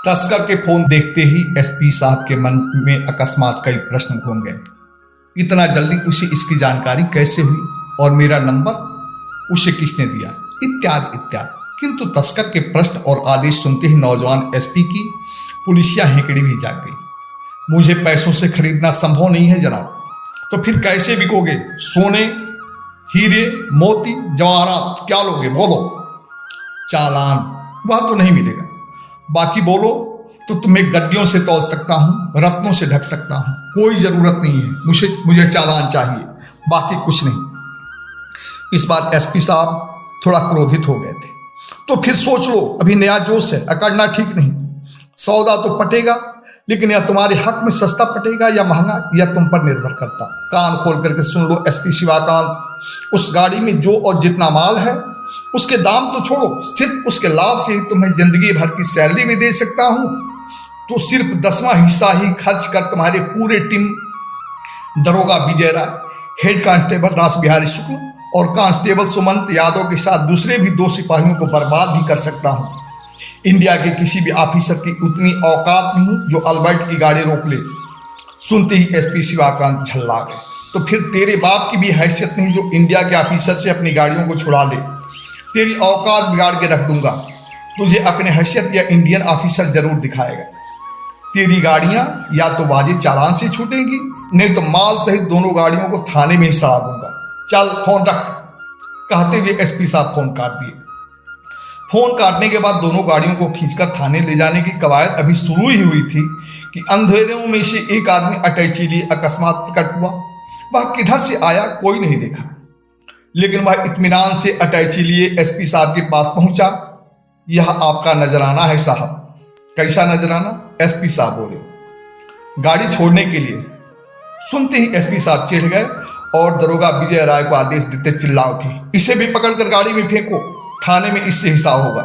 तस्कर के फोन देखते ही एसपी साहब के मन में अकस्मात कई प्रश्न घूम गए। इतना जल्दी उसे इसकी जानकारी कैसे हुई और मेरा नंबर उसे किसने दिया, इत्यादि इत्यादि। किंतु तस्कर के प्रश्न और आदेश सुनते ही नौजवान एसपी की पुलिसिया हेकड़ी भी जाग गई। मुझे पैसों से खरीदना संभव नहीं है जनाब। तो फिर कैसे बिकोगे? सोने, हीरे, मोती, जवाहरात क्या लोगे? बोलो। चालान वह तो नहीं मिलेगा। बाकी बोलो तो तुम्हें गड्डियों से तौल सकता हूं, रत्नों से ढक सकता हूं। कोई जरूरत नहीं है, मुझे चालान चाहिए, बाकी कुछ नहीं। इस बात एसपी साहब थोड़ा क्रोधित हो गए थे। तो फिर सोच लो, अभी नया जोश है, अकड़ना ठीक नहीं। सौदा तो पटेगा, लेकिन यह तुम्हारे हक में सस्ता पटेगा या महंगा, यह तुम पर निर्भर करता। कान खोल करके सुन लो एसपी शिवाकांत, उस गाड़ी में जो और जितना माल है उसके दाम तो छोड़ो, सिर्फ उसके लाभ से ही तुम्हें जिंदगी भर की सैलरी भी दे सकता हूं। तो सिर्फ 10वां हिस्सा ही खर्च कर तुम्हारे पूरे टीम, दरोगा विजय राय, हेड कांस्टेबल रास बिहारी शुक्ल और कांस्टेबल सुमंत यादव के साथ दूसरे भी 2 सिपाहियों को बर्बाद भी कर सकता हूं। इंडिया के किसी भी ऑफिसर की उतनी औकात नहीं जो अल्बर्ट की गाड़ी रोक ले। सुनते ही एसपी शिवाकांत झल्ला गए। तो फिर तेरे बाप की भी हैसियत नहीं जो इंडिया के ऑफिसर से अपनी गाड़ियों को छुड़ा ले। तेरी औकात बिगाड़ के रख दूंगा। तुझे अपने हैसियत या इंडियन ऑफिसर जरूर दिखाएगा। तेरी गाड़ियां या तो वाजिब चालान से छूटेंगी, नहीं तो माल सहित दोनों गाड़ियों को थाने में ही सड़ा दूंगा। चल फोन रख। कहते हुए एसपी साहब फोन काट दिए। फोन काटने के बाद दोनों गाड़ियों को खींचकर थाने ले जाने की कवायद अभी शुरू ही हुई थी कि अंधेरों में से एक आदमी अटैची लिए अकस्मात प्रकट हुआ। वह किधर से आया कोई नहीं देखा, लेकिन वह इत्मीनान से अटैची लिए एसपी साहब के पास पहुंचा। यह आपका नजराना है साहब। कैसा नजराना? एसपी साहब बोले। गाड़ी छोड़ने के लिए। सुनते ही एसपी साहब चिढ़ गए और दरोगा विजय राय को आदेश देते चिल्ला उठे, इसे भी पकड़कर गाड़ी में फेंको, थाने में इससे हिसाब होगा।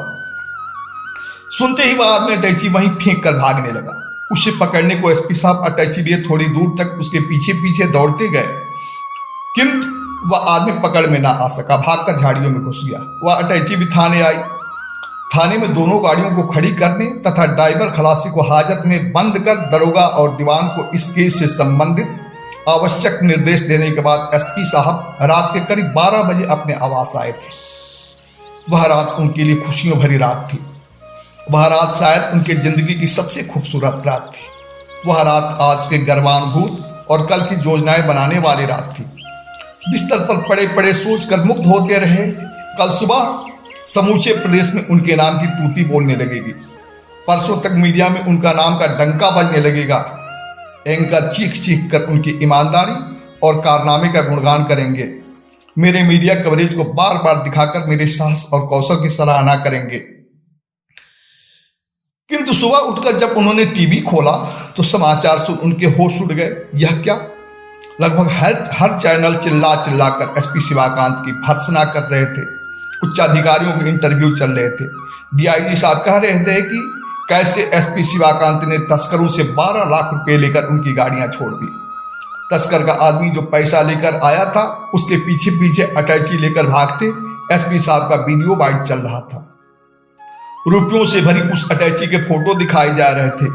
सुनते ही वह आदमी अटैची वहीं फेंक कर भागने लगा। उसे पकड़ने को एसपी साहब अटैची लिए थोड़ी दूर तक उसके पीछे पीछे दौड़ते गए, किंतु वह आदमी पकड़ में ना आ सका, भागकर झाड़ियों में घुस गया। वह अटैची भी थाने आई। थाने में दोनों गाड़ियों को खड़ी करने तथा ड्राइवर खलासी को हाजत में बंद कर दरोगा और दीवान को इस केस से संबंधित आवश्यक निर्देश देने के बाद एसपी साहब रात के करीब 12 बजे अपने आवास आए थे। वह रात उनके लिए खुशियों भरी रात थी। वह रात शायद उनके जिंदगी की सबसे खूबसूरत रात थी। वह रात आज के गर्वानुभूत और कल की योजनाएं बनाने वाली रात थी। बिस्तर पर पड़े पड़े सोचकर मुग्ध होते रहे, कल सुबह समूचे प्रदेश में उनके नाम की तूती बोलने लगेगी। परसों तक मीडिया में उनका नाम का डंका बजने लगेगा। एंकर चीख चीख कर उनकी ईमानदारी और कारनामे का गुणगान करेंगे। मेरे मीडिया कवरेज को बार बार दिखाकर मेरे साहस और कौशल की सराहना करेंगे। किंतु सुबह उठकर जब उन्होंने टीवी खोला तो समाचार सुन उनके होश उड़ गए। यह क्या? लगभग हर चैनल चिल्ला चिल्ला कर एसपी शिवाकांत की भर्त्सना कर रहे थे। उच्च अधिकारियों के इंटरव्यू चल रहे थे। डीआईजी साहब कह रहे थे कि कैसे एसपी शिवाकांत ने तस्करों से 12 लाख रुपए लेकर उनकी गाड़ियां छोड़ दी। तस्कर का आदमी जो पैसा लेकर आया था उसके पीछे पीछे अटैची लेकर भागते एसपी साहब का वीडियो वाइड चल रहा था। रुपयों से भरी उस अटैची के फोटो दिखाए जा रहे थे।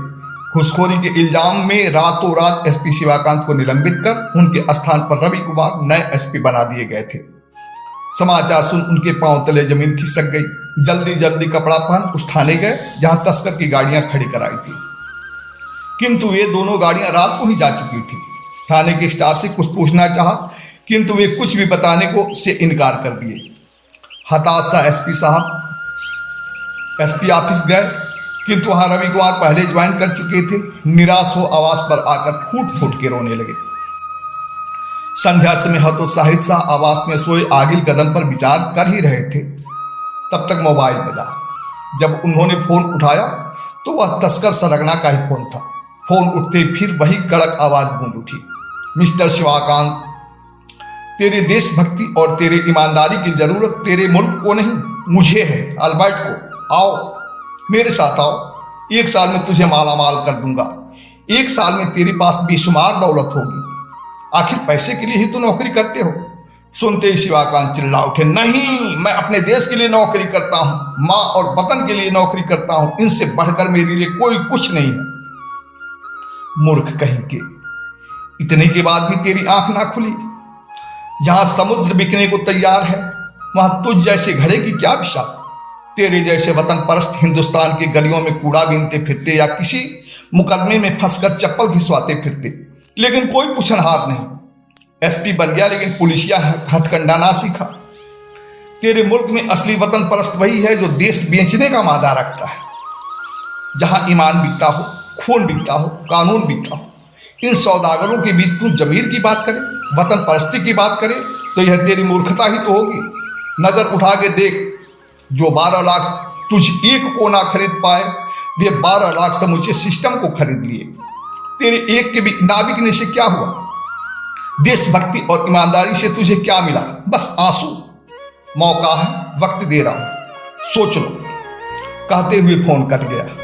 घुसखोरी के इल्जाम में रातों रात एसपी शिवाकांत को निलंबित कर उनके स्थान पर रवि कुमार नए एसपी बना दिए गए थे। समाचार सुन उनके पांव तले जमीन खिसक गई। जल्दी जल्दी कपड़ा पहन उस थाने गए जहां तस्कर की गाड़ियां खड़ी कराई थी। किंतु ये दोनों गाड़ियां रात को ही जा चुकी थी। थाने के स्टाफ से कुछ पूछना चाहा, किंतु वे कुछ भी बताने को से इनकार कर दिए। हताश सा एसपी साहब एसपी ऑफिस गए, किंतु वहां रवि कुमार पहले ज्वाइन कर चुके थे। निराश हो आवास पर आकर फूट फूट के रोने लगे। संध्या समय हतोत्साहित सा आवास में सोए आगिल कदम पर विचार कर ही रहे थे, तब तक मोबाइल बजा। जब उन्होंने फोन उठाया तो वह तस्कर सरगना का ही फोन था। फोन उठते फिर वही कड़क आवाज गूंज उठी, मिस्टर शिवाकांत, तेरे देशभक्ति और तेरे ईमानदारी की जरूरत तेरे मुल्क को नहीं, मुझे है, अल्बर्ट को। आओ मेरे साथ आओ। 1 साल में तुझे मालामाल कर दूंगा। 1 साल में तेरे पास बेशुमार दौलत होगी। आखिर पैसे के लिए ही तो नौकरी करते हो। सुनते ही शिवाकांत चिल्ला उठे, नहीं, मैं अपने देश के लिए नौकरी करता हूं, मां और वतन के लिए नौकरी करता हूं, इनसे बढ़कर मेरे लिए कोई कुछ नहीं है। मूर्ख कहीं के, इतने के बाद भी तेरी आंख ना खुली? जहां समुद्र बिकने को तैयार है वहां तुझ जैसे घड़े की क्या विशा? तेरे जैसे वतन परस्त हिंदुस्तान के गलियों में कूड़ा बीनते फिरते या किसी मुकदमे में फंसकर चप्पल घिसवाते फिरते, लेकिन कोई पूछनहार नहीं। एसपी बन गया लेकिन पुलिसिया हथकंडा ना सीखा। तेरे मुल्क में असली वतन परस्त वही है जो देश बेचने का मादा रखता है। जहां ईमान बिकता हो, खून बिकता हो, कानून बिकता हो, इन सौदागरों के बीच तू जमीर की बात करे, वतन परस्ती की बात करे, तो यह तेरी मूर्खता ही तो होगी। नजर उठा के देख, जो 12 लाख तुझ एक को ना खरीद पाए, वे 12 लाख समूचे सिस्टम को खरीद लिए। तेरे एक के भी ना बिकने से क्या हुआ? देशभक्ति और ईमानदारी से तुझे क्या मिला? बस आंसू। मौका है, वक्त दे रहा हूं, सोच लो। कहते हुए फोन कट गया।